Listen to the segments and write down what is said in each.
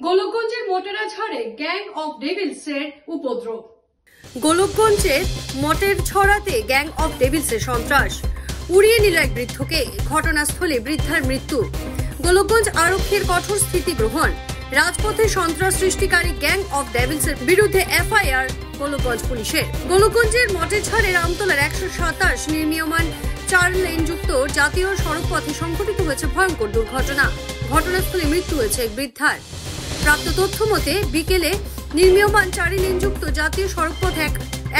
গোলকগঞ্জের মটেরাছড়ে gang of ডেভিলসের উপদ্রব। গোলকগঞ্জের মটেরছড়াতে gang of ডেভিলসের সন্ত্রাস, উড়িয়ে নিল এক বৃদ্ধকে, ঘটনাস্থলে বৃদ্ধার মৃত্যু। গোলকগঞ্জ আরক্ষীর কঠোর স্থিতি গ্রহণ, রাজপথে সন্ত্রাস সৃষ্টিকারী গ্যাং অফ ডেভিলসের বিরুদ্ধে এফআইআর গোলকগঞ্জ পুলিশের। গোলকগঞ্জের মটেরছড়ের আমতলার 127 নির্মীয়মান 4 লেনযুক্ত জাতীয় সড়কপথে সংঘটিত হয়েছে ভয়ঙ্কর দুর্ঘটনা। ঘটনাস্থলে মৃত্যু হয়েছে এক বৃদ্ধার। প্রাপ্ত তথ্য মতে বিকেলে নির্মীয়মান 4 লেনযুক্ত জাতীয় সড়কপথে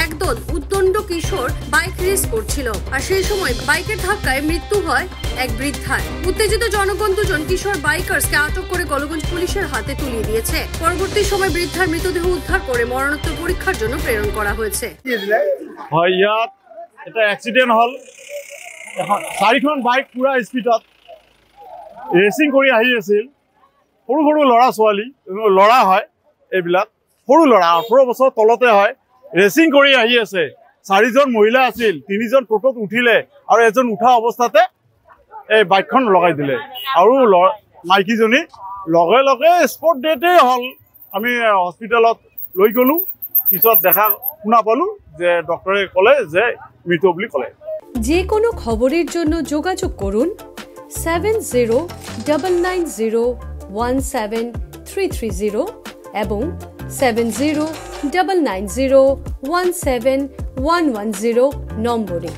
একদল উদ্দণ্ড কিশোর বাইক রেস করছিল, আর সেই সময় বাইকের ধাক্কায় মৃত্যু হয় এক বৃদ্ধার। উত্তেজিত জনগণ দুজন কিশোর বাইকার্সকে আটক করে গোলকগঞ্জ পুলিশের হাতে তুলে দিয়েছে। পরবর্তী সময় বৃদ্ধার মৃতদেহ উদ্ধার করে মরণোত্তর পরীক্ষার জন্য প্রেরণ করা হয়েছে। এটা এক্সিডেন্ট হল, 4খন বাইক পুরা স্পীডত ৰেচিং কৰি আহি আছিল। সৰু সৰু ল'ৰা ছোৱালী, ল'ৰা হয়, এইবিলাক সৰু ল'ৰা 18 বছৰ তলতে হয়, ৰেচিং কৰি আহি আছে। 4জন মহিলা আছিল, 3জন টোটোত উঠিলে আৰু এজন উঠা অৱস্থাতে এই বাইকখন লগাই দিলে আৰু মাইকীজনী লগে লগে স্পট ডেথে হ'ল। আমি হস্পিটেলত লৈ গ'লো, পিছত দেখা শুনা পালো যে ডক্টৰে ক'লে যে মৃত বুলি ক'লে। যে কোনো খবরের জন্য যোগাযোগ করুন 7099017330 এবং 7099017110 নম্বরে।